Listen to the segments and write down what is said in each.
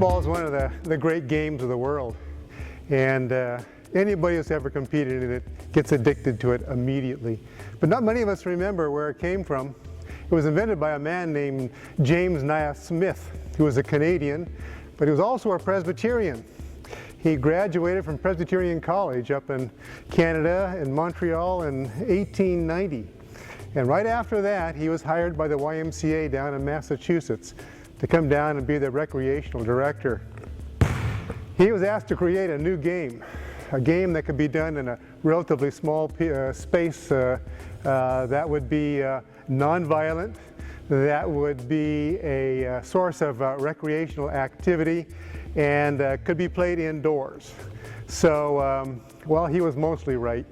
Basketball is one of the great games of the world, and anybody who's ever competed in it gets addicted to it immediately. But not many of us remember where it came from. It was invented by a man named James Naismith, who was a Canadian, but he was also a Presbyterian. He graduated from Presbyterian College up in Canada, in Montreal, in 1890. And right after that, he was hired by the YMCA down in Massachusetts to come down and be the recreational director. He was asked to create a new game, a game that could be done in a relatively small space that would be non-violent, that would be a source of recreational activity, and could be played indoors. So, well, he was mostly right.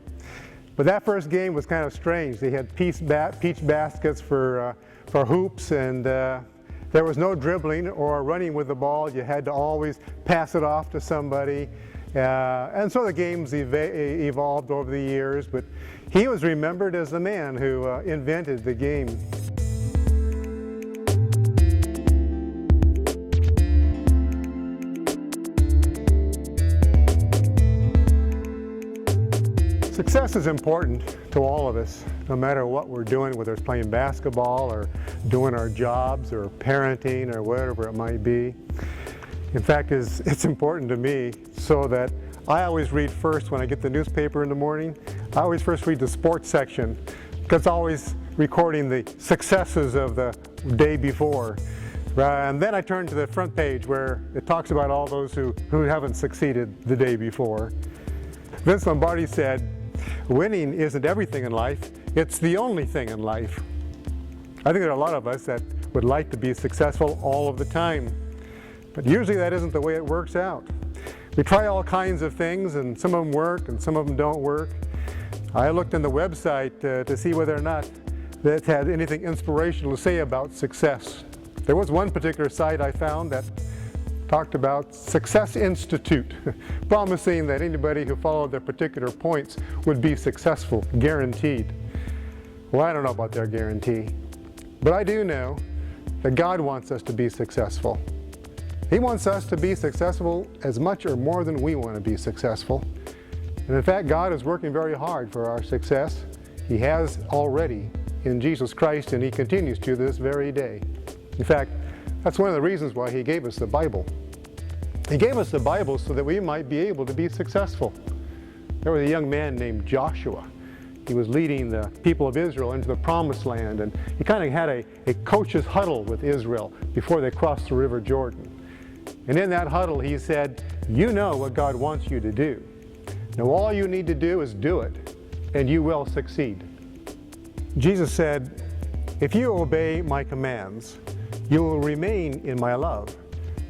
But that first game was kind of strange. They had peach baskets for hoops, and there was no dribbling or running with the ball. You had to always pass it off to somebody. And so the games evolved over the years, but he was remembered as the man who invented the game. Success is important to all of us, no matter what we're doing, whether it's playing basketball or doing our jobs or parenting or whatever it might be. In fact, it's important to me so that I always read first when I get the newspaper in the morning. I always first read the sports section, because it's always recording the successes of the day before. And then I turn to the front page where it talks about all those who haven't succeeded the day before. Vince Lombardi said, "Winning isn't everything in life, it's the only thing in life." I think there are a lot of us that would like to be successful all of the time, but usually that isn't the way it works out. We try all kinds of things, and some of them work and some of them don't work. I looked on the website to see whether or not that had anything inspirational to say about success. There was one particular site I found that talked about Success Institute, promising that anybody who followed their particular points would be successful, guaranteed. Well, I don't know about their guarantee, but I do know that God wants us to be successful. He wants us to be successful as much or more than we want to be successful. And in fact, God is working very hard for our success. He has already in Jesus Christ, and He continues to this very day. In fact, that's one of the reasons why He gave us the Bible. He gave us the Bible so that we might be able to be successful. There was a young man named Joshua. He was leading the people of Israel into the Promised Land, and he kind of had a coach's huddle with Israel before they crossed the River Jordan. And in that huddle he said, "You know what God wants you to do. Now all you need to do is do it, and you will succeed." Jesus said, "If you obey my commands, you will remain in my love,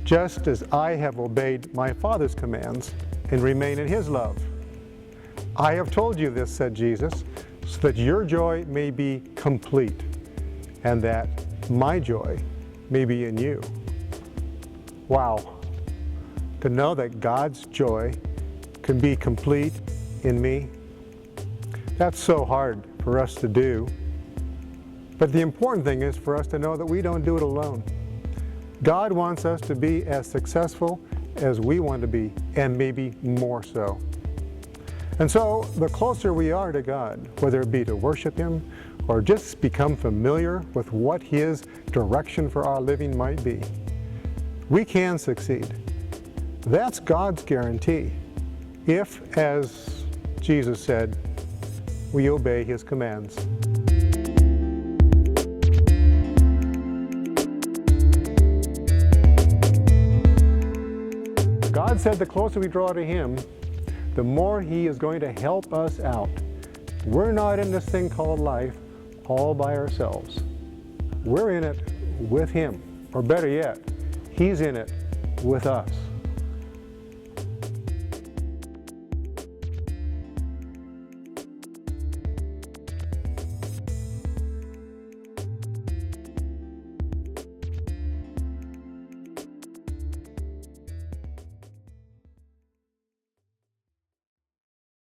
just as I have obeyed my Father's commands and remain in His love. I have told you this," said Jesus, "so that your joy may be complete, and that my joy may be in you." Wow. To know that God's joy can be complete in me, that's so hard for us to do. But the important thing is for us to know that we don't do it alone. God wants us to be as successful as we want to be, and maybe more so. And so, the closer we are to God, whether it be to worship Him or just become familiar with what His direction for our living might be, we can succeed. That's God's guarantee, if, as Jesus said, we obey His commands. God said the closer we draw to Him, the more He is going to help us out. We're not in this thing called life all by ourselves. We're in it with Him, or better yet, He's in it with us.